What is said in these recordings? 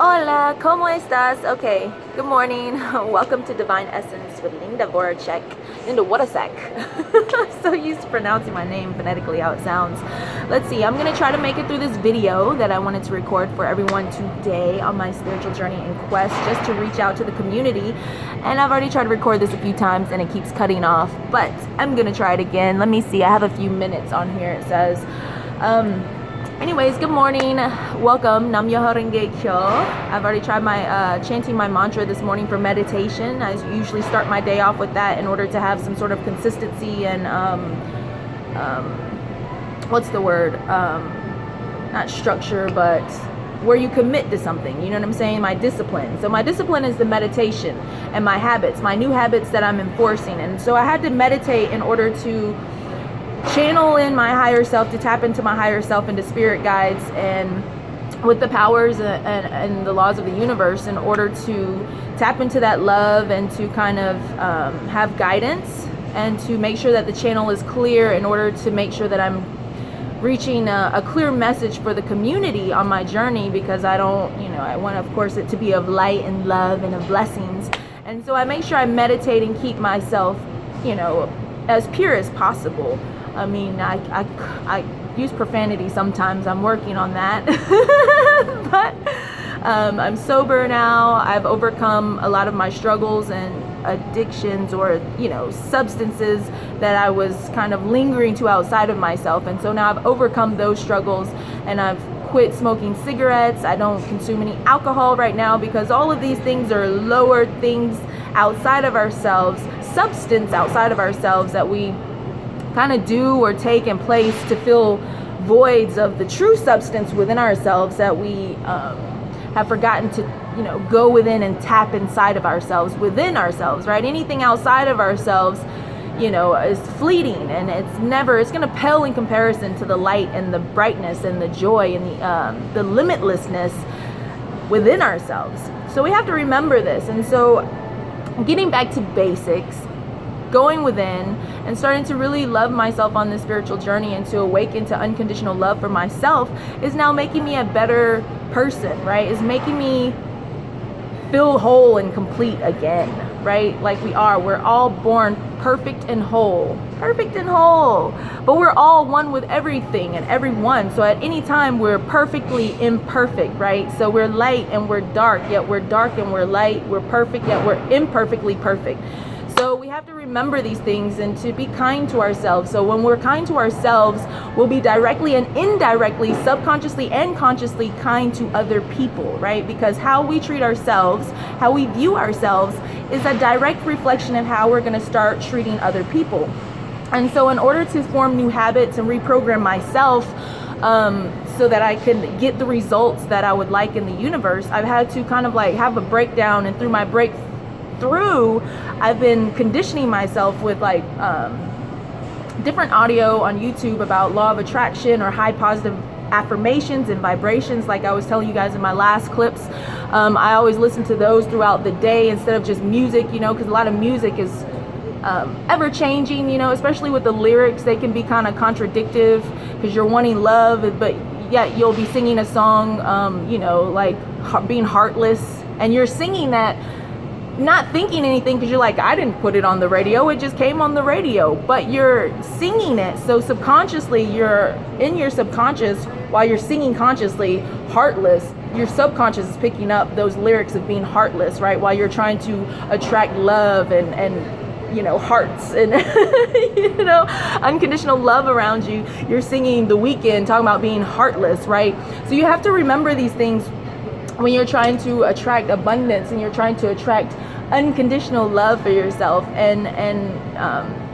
Hola, ¿cómo estás? Okay, good morning. Welcome to Divine Essence with Linda Voracek. Linda, what a sec. I'm so used to pronouncing my name phonetically how it sounds. Let's see, I'm going to try to make it through this video that I wanted to record for everyone today on my spiritual journey and quest just to reach out to the community. And I've already tried to record this a few times and it keeps cutting off, but I'm going to try it again. Let me see, I have a few minutes on here, it says. Anyways, good morning. Welcome. Nam Myoho Renge Kyo. I've already tried my chanting my mantra this morning for meditation. I usually start my day off with that in order to have some sort of consistency and what's the word? Not structure, but where you commit to something. You know what I'm saying? My discipline. So my discipline is the meditation and my habits, my new habits that I'm enforcing. And so I had to meditate in order to channel in my higher self, to tap into my higher self and to spirit guides and with the powers and the laws of the universe in order to tap into that love and to kind of have guidance and to make sure that the channel is clear in order to make sure that I'm reaching a clear message for the community on my journey, because I don't, I want, of course, it to be of light and love and of blessings. And so I make sure I meditate and keep myself, as pure as possible. I mean, I use profanity sometimes. I'm working on that. But I'm sober now. I've overcome a lot of my struggles and addictions or, substances that I was kind of lingering to outside of myself. And so now I've overcome those struggles and I've quit smoking cigarettes. I don't consume any alcohol right now because all of these things are lower things outside of ourselves, substance outside of ourselves that we kind of do or take in place to fill voids of the true substance within ourselves that we have forgotten to go within and tap inside of ourselves, within ourselves, right? Anything outside of ourselves is fleeting, and it's going to pale in comparison to the light and the brightness and the joy and the limitlessness within ourselves. So we have to remember this. And so getting back to basics, going within and starting to really love myself on this spiritual journey and to awaken to unconditional love for myself is now making me a better person, right? Is making me feel whole and complete again, right? Like we're all born perfect and whole, but we're all one with everything and everyone. So at any time we're perfectly imperfect, right? So we're light and we're dark, yet we're dark and we're light. We're perfect, yet we're imperfectly perfect. So we have to remember these things and to be kind to ourselves. So when we're kind to ourselves, we'll be directly and indirectly, subconsciously and consciously kind to other people, right? Because how we treat ourselves, how we view ourselves is a direct reflection of how we're going to start treating other people. And so in order to form new habits and reprogram myself so that I can get the results that I would like in the universe, I've had to kind of like have a breakdown, and through my breakthrough, I've been conditioning myself with like different audio on YouTube about law of attraction or high positive affirmations and vibrations, like I was telling you guys in my last clips. I always listen to those throughout the day instead of just music, because a lot of music is ever changing, especially with the lyrics. They can be kind of contradictive because you're wanting love, but yet you'll be singing a song, like being heartless, and you're singing that not thinking anything because you're like, I didn't put it on the radio, it just came on the radio, but you're singing it. So subconsciously, you're in your subconscious while you're singing consciously heartless. Your subconscious is picking up those lyrics of being heartless, right? While you're trying to attract love and hearts and unconditional love around you. You're singing The Weeknd talking about being heartless, right? So you have to remember these things when you're trying to attract abundance and you're trying to attract unconditional love for yourself and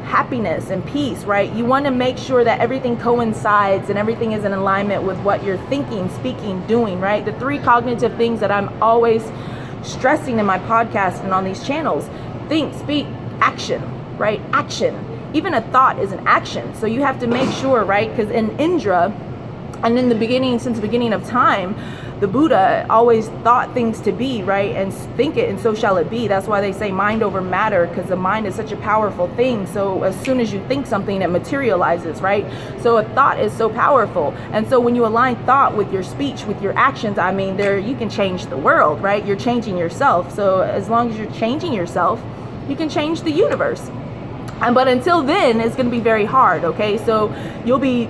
happiness and peace, right? You want to make sure that everything coincides and everything is in alignment with what you're thinking, speaking, doing, right? The 3 cognitive things that I'm always stressing in my podcast and on these channels: think, speak, action, right? Action. Even a thought is an action. So you have to make sure, right? Because in Indra, and in the beginning, since the beginning of time, the Buddha always thought things to be, right? And think it, and so shall it be. That's why they say mind over matter, because the mind is such a powerful thing. So as soon as you think something, it materializes, right? So a thought is so powerful. And so when you align thought with your speech, with your actions, I mean, you can change the world, right? You're changing yourself. So as long as you're changing yourself, you can change the universe. But until then, it's going to be very hard, okay? So you'll be,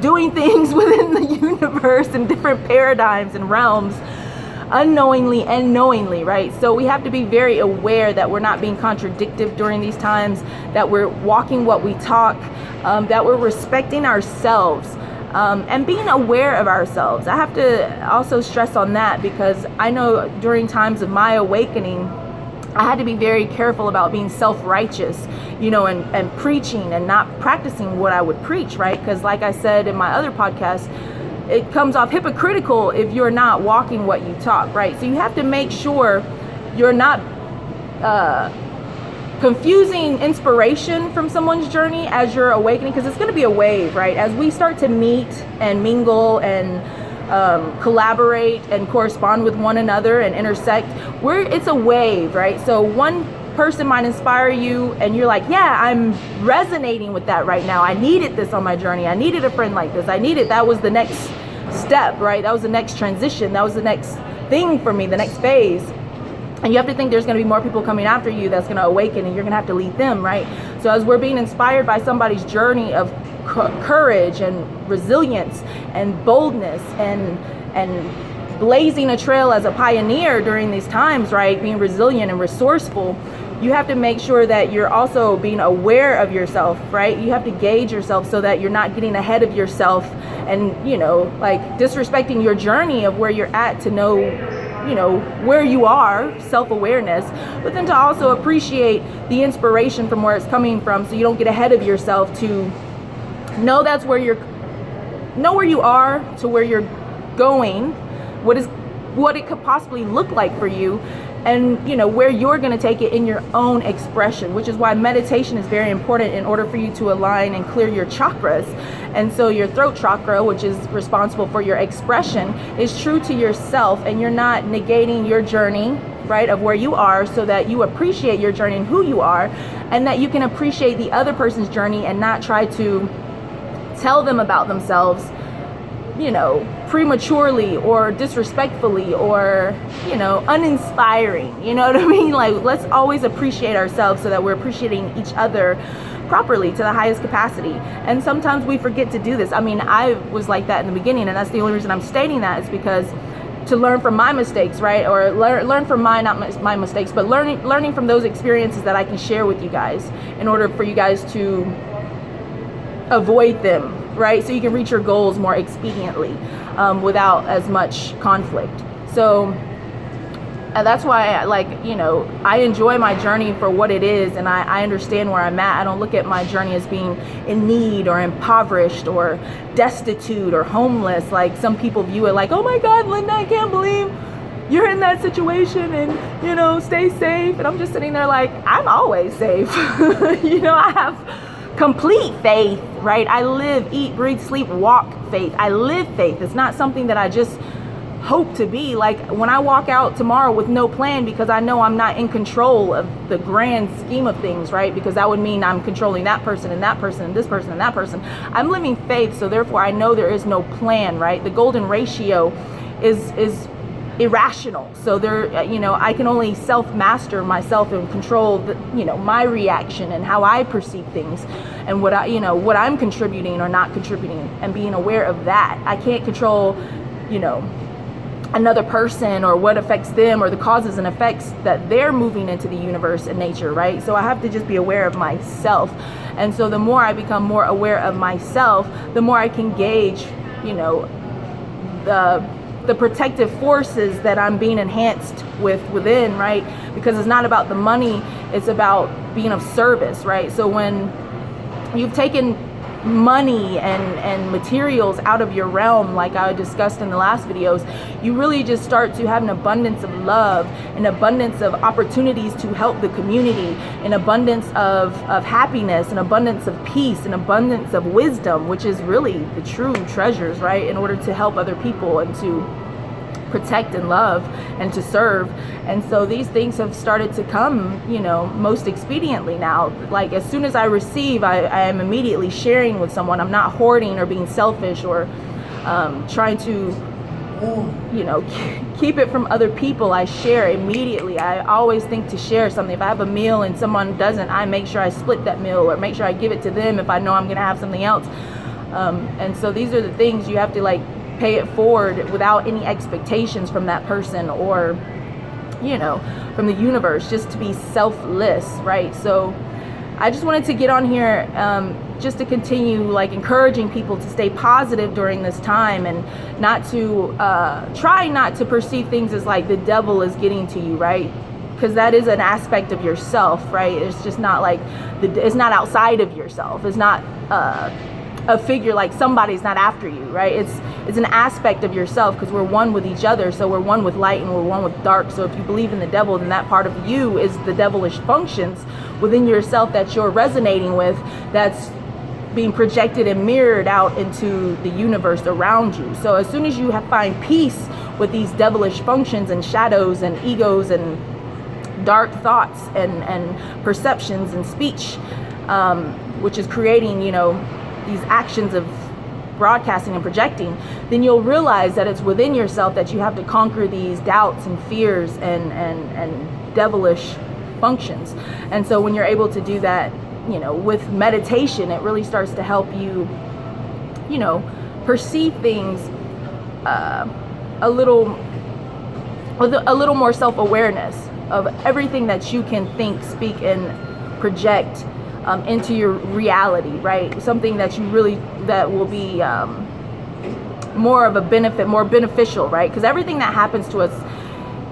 doing things within the universe in different paradigms and realms, unknowingly and knowingly, right? So we have to be very aware that we're not being contradictive during these times, that we're walking what we talk, that we're respecting ourselves, and being aware of ourselves. I have to also stress on that, because I know during times of my awakening, I had to be very careful about being self-righteous, and preaching and not practicing what I would preach, right? Because like I said in my other podcast, it comes off hypocritical if you're not walking what you talk, right? So you have to make sure you're not confusing inspiration from someone's journey as you're awakening, because it's going to be a wave, right? As we start to meet and mingle and collaborate and correspond with one another and intersect, it's a wave, right? So one person might inspire you and you're like, yeah, I'm resonating with that right now. I needed this on my journey. I needed a friend like this. That was the next step, right? That was the next transition. That was the next thing for me, the next phase. And you have to think there's going to be more people coming after you that's going to awaken, and you're going to have to lead them, right? So as we're being inspired by somebody's journey of courage and resilience and boldness and blazing a trail as a pioneer during these times, right? Being resilient and resourceful, you have to make sure that you're also being aware of yourself, right? You have to gauge yourself so that you're not getting ahead of yourself and, disrespecting your journey of where you're at, to know, where you are, self-awareness, but then to also appreciate the inspiration from where it's coming from, so you don't get ahead of yourself, to know that's where you are to where you're going, what it could possibly look like for you, and where you're going to take it in your own expression, which is why meditation is very important in order for you to align and clear your chakras. And so your throat chakra, which is responsible for your expression, is true to yourself, and you're not negating your journey, right, of where you are, so that you appreciate your journey and who you are, and that you can appreciate the other person's journey and not try to tell them about themselves, prematurely or disrespectfully or, uninspiring. You know what I mean? Like, let's always appreciate ourselves so that we're appreciating each other properly to the highest capacity. And sometimes we forget to do this. I mean, I was like that in the beginning, and that's the only reason I'm stating that, is because to learn from my mistakes, right? Or learn from not my mistakes, but learning from those experiences that I can share with you guys, in order for you guys to avoid them, right? So you can reach your goals more expediently, without as much conflict. So that's why I enjoy my journey for what it is, and I understand where I'm at. I don't look at my journey as being in need or impoverished or destitute or homeless, like some people view it, like, oh my God, Linda, I can't believe you're in that situation, and stay safe. And I'm just sitting there like, I'm always safe. I have complete faith, right? I live, eat, breathe, sleep, walk faith. I live faith. It's not something that I just hope to be. Like, when I walk out tomorrow with no plan, because I know I'm not in control of the grand scheme of things, right? Because that would mean I'm controlling that person and that person and this person and that person. I'm living faith, so therefore I know there is no plan, right? The golden ratio is irrational. So there, I can only self-master myself and control my reaction and how I perceive things, and what I'm contributing or not contributing, and being aware of that. I can't control, another person or what affects them or the causes and effects that they're moving into the universe and nature, right? So I have to just be aware of myself. And so the more I become more aware of myself, the more I can gauge, the protective forces that I'm being enhanced within, right? Because it's not about the money, it's about being of service, right? So when you've taken money and materials out of your realm, like I discussed in the last videos, you really just start to have an abundance of love, an abundance of opportunities to help the community, an abundance of happiness, an abundance of peace, an abundance of wisdom, which is really the true treasures, right? In order to help other people and to protect and love and to serve. And so these things have started to come, you know, most expediently now. Like as soon as I receive, I am immediately sharing with someone. I'm not hoarding or being selfish or trying to, you know, keep it from other people. I share immediately. I always think to share something. If I have a meal and someone doesn't, I make sure I split that meal or make sure I give it to them if I know I'm going to have something else. And so these are the things you have to like pay it forward without any expectations from that person or, you know, from the universe, just to be selfless, right? So I just wanted to get on here just to continue like encouraging people to stay positive during this time and not to try not to perceive things as like the devil is getting to you, right? Because that is an aspect of yourself, right? It's just not like it's not outside of yourself. It's not a figure like somebody's not after you, right? It's an aspect of yourself, because we're one with each other. So we're one with light and we're one with dark. So if you believe in the devil, then that part of you is the devilish functions within yourself that you're resonating with, that's being projected and mirrored out into the universe around you. So as soon as you find peace with these devilish functions and shadows and egos and dark thoughts and perceptions and speech, which is creating, you know, these actions of broadcasting and projecting, then you'll realize that it's within yourself that you have to conquer these doubts and fears and devilish functions. And so when you're able to do that, you know, with meditation, it really starts to help you, you know, perceive things a little more self-awareness of everything that you can think, speak, and project into your reality, right? Something that you really, that will be more of a benefit, more beneficial, right? Because everything that happens to us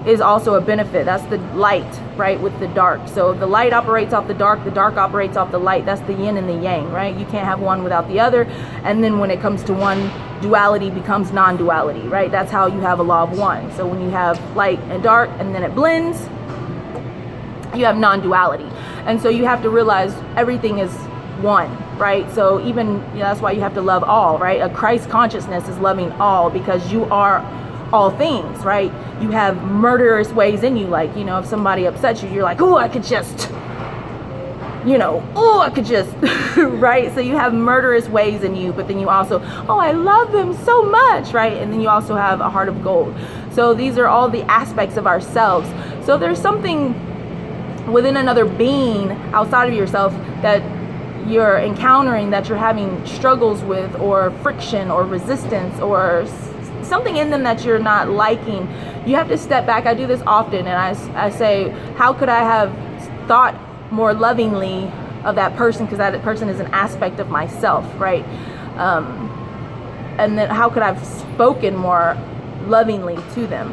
is also a benefit. That's the light, right, with the dark. So the light operates off the dark operates off the light. That's the yin and the yang, right? You can't have one without the other. And then when it comes to one, duality becomes non-duality, right? That's how you have a law of one. So when you have light and dark and then it blends, you have non-duality. And so you have to realize everything is one, right? So even, you know, that's why you have to love all, right? A Christ consciousness is loving all, because you are all things, right? You have murderous ways in you. Like, you know, if somebody upsets you, you're like, oh, I could just, you know, oh, I could just, right? So you have murderous ways in you, but then you also, oh, I love them so much, right? And then you also have a heart of gold. So these are all the aspects of ourselves. So there's something within another being outside of yourself that you're encountering, that you're having struggles with, or friction or resistance, or something in them that you're not liking. You have to step back. I do this often, and I say, how could I have thought more lovingly of that person, because that person is an aspect of myself, right? And then how could I have spoken more lovingly to them?